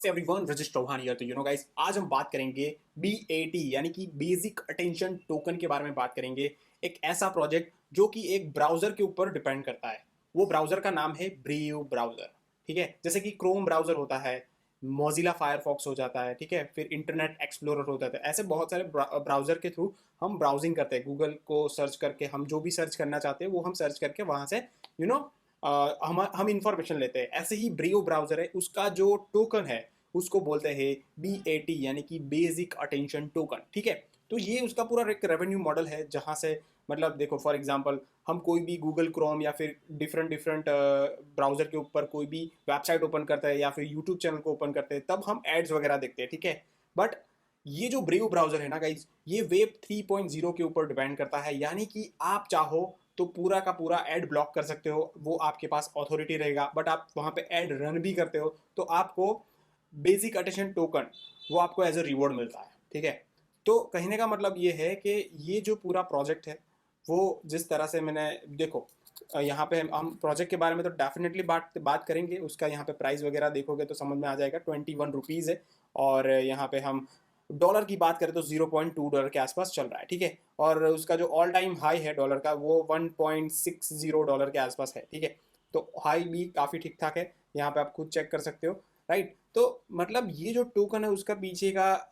Everyone, Rajish Chauhan here. तो guys, आज हम बात करेंगे BAT यानी कि बेसिक अटेंशन टोकन के बारे में बात करेंगे। एक ऐसा प्रोजेक्ट जो कि एक ब्राउजर के ऊपर डिपेंड करता है। वो ब्राउजर का नाम है ब्रेव ब्राउजर। ठीक है, जैसे कि क्रोम ब्राउजर होता है, मोजिला फायरफॉक्स हो जाता है, ठीक है, फिर इंटरनेट एक्सप्लोरर होता है। ऐसे बहुत सारे ब्राउजर के थ्रू हम ब्राउजिंग करते हैं। गूगल को सर्च करके हम जो भी सर्च करना चाहते हैं वो हम सर्च करके वहां से यू नो हम इंफॉर्मेशन लेते हैं। ऐसे ही ब्रेव ब्राउजर है, उसका जो टोकन है उसको बोलते हैं BAT यानी कि बेसिक अटेंशन टोकन। ठीक है, तो ये उसका पूरा एक रेवेन्यू मॉडल है, जहाँ से मतलब देखो फॉर एग्जांपल हम कोई भी गूगल क्रोम या फिर डिफरेंट डिफरेंट ब्राउजर के ऊपर कोई भी वेबसाइट ओपन करते हैं या फिर यूट्यूब चैनल को ओपन करते हैं, तब हम एड्स वगैरह देखते हैं। ठीक है, बट ये जो ब्रेव ब्राउजर है ना गाइज, ये वेब 3.0 के ऊपर डिपेंड करता है। यानी कि आप चाहो तो पूरा का पूरा एड ब्लॉक कर सकते हो, वो आपके पास अथॉरिटी रहेगा। बट आप वहां पे एड रन भी करते हो तो आपको बेसिक अटेंशन टोकन वो आपको एज अ रिवॉर्ड मिलता है। ठीक है, तो कहने का मतलब ये है कि ये जो पूरा प्रोजेक्ट है वो जिस तरह से मैंने देखो, यहाँ पे हम प्रोजेक्ट के बारे में तो डेफिनेटली बात करेंगे। उसका यहाँ पे प्राइस वगैरह देखोगे तो समझ में आ जाएगा, ₹21 है। और यहाँ पे हम डॉलर की बात करें तो $0.2 के आसपास चल रहा है। ठीक है, और उसका जो ऑल टाइम हाई है डॉलर का वो $1.60 के आसपास है। ठीक है, तो हाई भी काफ़ी ठीक ठाक है, यहाँ पे आप खुद चेक कर सकते हो। राइट, तो मतलब ये जो टोकन है उसका पीछे का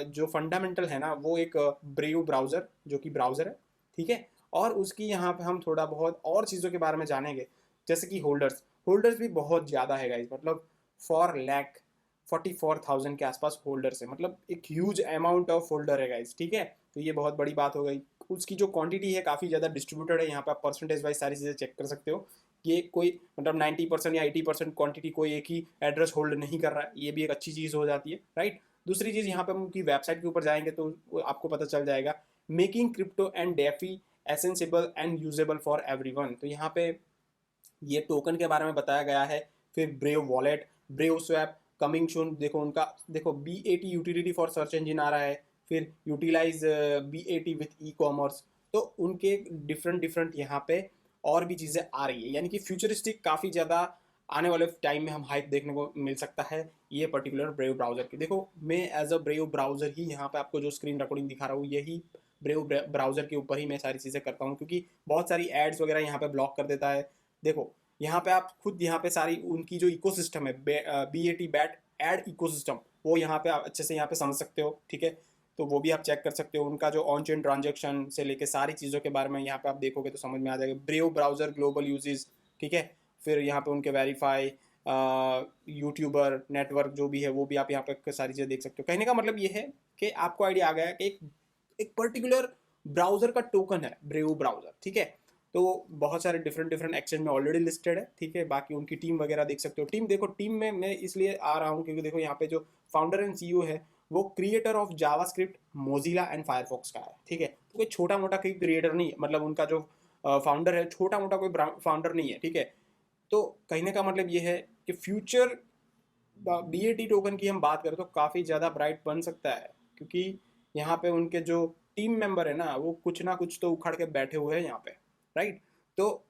जो फंडामेंटल है ना, वो एक ब्रेव ब्राउज़र जो कि ब्राउज़र है। ठीक है, और उसकी यहाँ पे हम थोड़ा बहुत और चीज़ों के बारे में जानेंगे, जैसे कि होल्डर्स होल्डर्स भी बहुत ज़्यादा है गाइज। मतलब 4,44,000 के आसपास होल्डर्स है, मतलब एक ह्यूज अमाउंट ऑफ होल्डर है गाइज। ठीक है, तो ये बहुत बड़ी बात हो गई। उसकी जो क्वांटिटी है काफ़ी ज़्यादा डिस्ट्रीब्यूटेड है, यहाँ पे आप परसेंटेज वाइज सारी चीज़ें चेक कर सकते हो। ये कोई मतलब 90% या 80% क्वांटिटी कोई एक ही एड्रेस होल्ड नहीं कर रहा है, ये भी एक अच्छी चीज़ हो जाती है। राइट, दूसरी चीज़ यहाँ पे हम उनकी वेबसाइट के ऊपर जाएंगे तो आपको पता चल जाएगा, making crypto and DeFi accessible and usable for everyone. तो यहाँ पे ये टोकन के बारे में बताया गया है। फिर Brave wallet, Brave swap coming soon. देखो उनका, देखो BAT utility for search engine आ रहा है। फिर utilize BAT with ecommerce. तो उनके डिफरेंट डिफरेंट यहाँ पे और भी चीज़ें आ रही है, यानी कि फ्यूचरिस्टिक काफ़ी ज़्यादा आने वाले टाइम में हम हाइप देखने को मिल सकता है ये पर्टिकुलर ब्रेव ब्राउज़र की। देखो मैं एज अ ब्रेव ब्राउज़र ही यहाँ पे आपको जो स्क्रीन रिकॉर्डिंग दिखा रहा हूँ, यही ब्रेव ब्राउज़र के ऊपर ही मैं सारी चीज़ें करता हूँ, क्योंकि बहुत सारी एड्स वगैरह यहाँ पे ब्लॉक कर देता है। देखो यहाँ पे आप खुद यहाँ पे सारी उनकी जो इकोसिस्टम है, BAT बैट एड इकोसिस्टम, वो यहाँ पे आप अच्छे से यहाँ पे समझ सकते हो। ठीक है, तो वो भी आप चेक कर सकते हो। उनका जो ऑन चेन ट्रांजेक्शन से लेके सारी चीज़ों के बारे में यहाँ पे आप देखोगे तो समझ में आ जाएगा। Brave browser global uses. ठीक है, फिर यहाँ पे उनके वेरीफाई यूट्यूबर नेटवर्क जो भी है वो भी आप यहाँ पे सारी चीज़ें देख सकते हो। कहने का मतलब ये है कि आपको आइडिया आ गया कि एक पर्टिकुलर ब्राउज़र का टोकन है ब्रेव ब्राउज़र। ठीक है, तो बहुत सारे डिफरेंट डिफरेंट एक्सचेंज में ऑलरेडी लिस्टेड है। ठीक है, बाकी उनकी टीम वगैरह देख सकते हो। टीम देखो, टीम में मैं इसलिए आ रहा हूँ क्योंकि देखो यहाँ पे जो फाउंडर एंड CEO है वो creator of JavaScript, Mozilla and Firefox का है। ठीक है, तो कोई छोटा मोटा कोई क्रिएटर नहीं है, मतलब उनका जो फाउंडर है छोटा मोटा कोई फाउंडर नहीं है। ठीक है, तो कहने का मतलब ये है कि फ्यूचर BAT टोकन की हम बात करें तो काफ़ी ज़्यादा ब्राइट बन सकता है, क्योंकि यहाँ पे उनके जो टीम मेंबर है वो कुछ ना कुछ तो उखाड़ के बैठे हुए हैं यहाँ पे। राइट, तो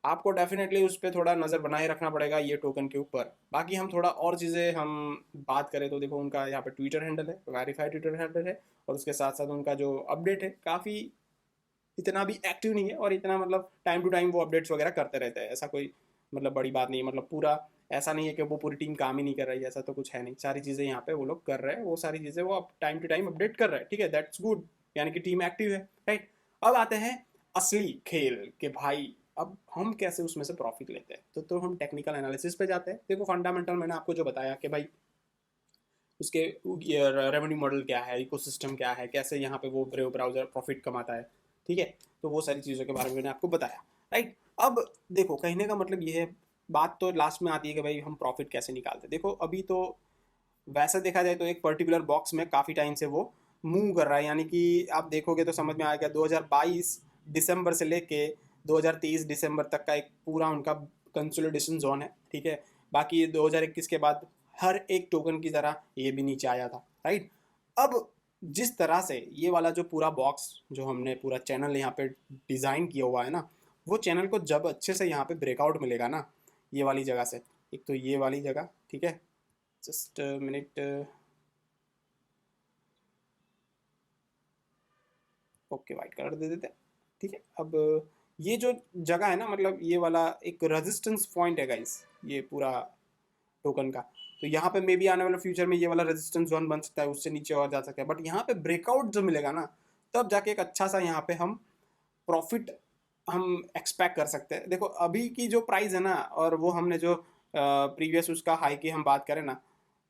आपको डेफिनेटली उस पर थोड़ा नज़र बनाए रखना पड़ेगा ये टोकन के ऊपर। बाकी हम थोड़ा और चीज़ें हम बात करें तो देखो उनका यहाँ पे ट्विटर हैंडल है, वेरीफाइड ट्विटर हैंडल है, और उसके साथ साथ उनका जो अपडेट है काफ़ी इतना भी एक्टिव नहीं है, और इतना मतलब टाइम टू टाइम वो अपडेट्स वगैरह करते रहते हैं। ऐसा कोई मतलब बड़ी बात नहीं है, मतलब पूरा ऐसा नहीं है कि वो पूरी टीम काम ही नहीं कर रही है, ऐसा तो कुछ है नहीं। सारी चीज़ें यहाँ पे वो लोग कर रहे हैं, वो सारी चीज़ें वो अब टाइम टू टाइम अपडेट कर रहे हैं। ठीक है, दैट्स गुड, यानी कि टीम एक्टिव है। राइट, अब आते हैं असली खेल के भाई, अब हम कैसे उसमें से प्रॉफिट लेते हैं। तो हम टेक्निकल एनालिसिस पे जाते हैं। देखो फंडामेंटल मैंने आपको जो बताया कि भाई उसके रेवेन्यू मॉडल क्या है, इकोसिस्टम क्या है, कैसे यहाँ पे वो ब्रेव ब्राउज़र प्रॉफिट कमाता है। ठीक है, तो वो सारी चीज़ों के बारे में मैंने आपको बताया। राइट, अब देखो कहने का मतलब ये है, बात तो लास्ट में आती है कि भाई हम प्रॉफिट कैसे निकालते हैं। देखो अभी तो वैसे देखा जाए तो एक पर्टिकुलर बॉक्स में काफ़ी टाइम से वो मूव कर रहा है, यानी कि आप देखोगे तो समझ में आएगा 2022 दिसंबर से लेके 2023 दिसंबर तक का एक पूरा उनका कंसोलिडेशन जोन है। ठीक है, बाकी ये 2021 के बाद हर एक टोकन की तरह ये भी नीचे आया था। राइट, अब जिस तरह से ये वाला जो पूरा बॉक्स जो हमने पूरा चैनल यहाँ पे डिज़ाइन किया हुआ है ना, वो चैनल को जब अच्छे से यहाँ पे ब्रेकआउट मिलेगा ना, ये वाली जगह से, एक तो ये वाली जगह, ठीक है, just minute. Okay, white colour दे देते हैं, ठीक है। अब ये जो जगह है ना, मतलब ये वाला एक रेजिस्टेंस पॉइंट है गाइस, ये पूरा टोकन का। तो यहाँ पे मे भी आने वाले फ्यूचर में ये वाला रेजिस्टेंस जोन बन सकता है, उससे नीचे और जा सकता है, बट यहाँ पे ब्रेकआउट जो मिलेगा ना, तब जाके एक अच्छा सा यहाँ पे हम प्रॉफिट हम एक्सपेक्ट कर सकते हैं। देखो अभी की जो प्राइस है ना, और वो हमने जो प्रीवियस उसका हाई की हम बात करें ना,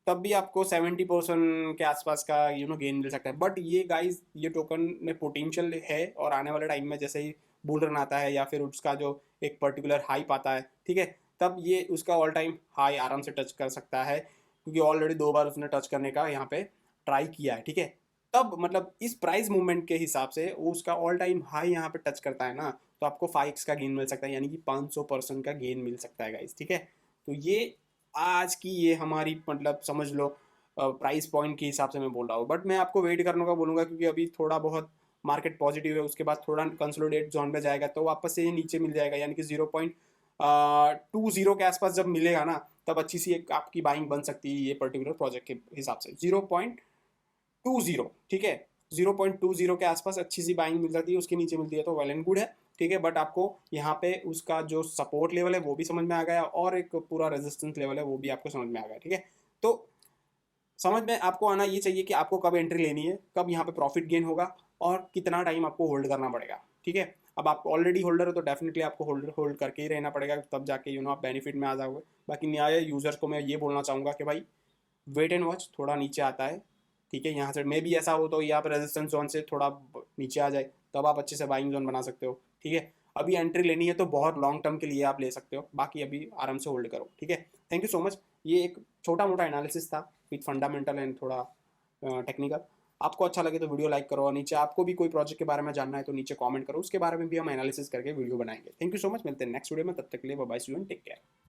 तब भी आपको 70% के आसपास का गेन मिल सकता है। बट ये गाइस, ये टोकन में पोटेंशियल है, और आने वाले टाइम में जैसे ही बुल रन आता है या फिर उसका जो एक पर्टिकुलर हाइप आता है, ठीक है, तब ये उसका ऑल टाइम हाई आराम से टच कर सकता है, क्योंकि ऑलरेडी 2 बार उसने टच करने का यहाँ पे ट्राई किया है, ठीक है। तब मतलब इस प्राइस मूवमेंट के हिसाब से वो उसका ऑल टाइम हाई यहाँ पे टच करता है ना, तो आपको 5x का गेन मिल सकता है, यानी कि 500% का गेन मिल सकता है गाइस, ठीक है। तो ये आज की ये हमारी मतलब समझ लो प्राइस पॉइंट के हिसाब से मैं बोल रहा हूँ, बट मैं आपको वेट करने का बोलूँगा, क्योंकि अभी थोड़ा बहुत मार्केट पॉजिटिव है, उसके बाद थोड़ा कंसोलिडेट जोन पे जाएगा तो वापस से ये नीचे मिल जाएगा, यानी कि 0.20 के आसपास जब मिलेगा ना, तब अच्छी सी एक आपकी बाइंग बन सकती है ये पर्टिकुलर प्रोजेक्ट के हिसाब से। 0.20, ठीक है, 0.20 के आसपास अच्छी सी बाइंग मिल जाती है, उसके नीचे मिलती है तो वेल एंड गुड है, ठीक है। बट आपको यहाँ पे उसका जो सपोर्ट लेवल है वो भी समझ में आ गया, और एक पूरा रेजिस्टेंस लेवल है वो भी आपको समझ में आ गया, ठीक है। तो समझ में आपको आना ये चाहिए कि आपको कब एंट्री लेनी है, कब यहाँ पे प्रॉफिट गेन होगा, और कितना टाइम आपको होल्ड करना पड़ेगा, ठीक है। अब आप ऑलरेडी होल्डर हो तो डेफिनेटली आपको होल्ड होल्ड करके ही रहना पड़ेगा, तब जाके आप बेनिफिट में आ जाओगे। बाकी नया यूजर्स को मैं ये बोलना चाहूँगा कि भाई वेट एंड वॉच, थोड़ा नीचे आता है, ठीक है। यहाँ से मे भी ऐसा हो तो यहाँ पर रेजिस्टेंस जोन से थोड़ा नीचे आ जाए, तब आप अच्छे से बाइंग जोन बना सकते हो, ठीक है। अभी एंट्री लेनी है तो बहुत लॉन्ग टर्म के लिए आप ले सकते हो, बाकी अभी आराम से होल्ड करो, ठीक है। Thank you so much. ये एक छोटा मोटा एनालिसिस था विथ फंडामेंटल एंड थोड़ा टेक्निकल। आपको अच्छा लगे तो वीडियो लाइक करो, और नीचे आपको भी कोई प्रोजेक्ट के बारे में जानना है तो नीचे कमेंट करो, उसके बारे में भी हम एनालिसिस करके वीडियो बनाएंगे। थैंक यू सो मच, मिलते हैं नेक्स्ट वीडियो में, तब तक के लिए bye bye, see you and take care.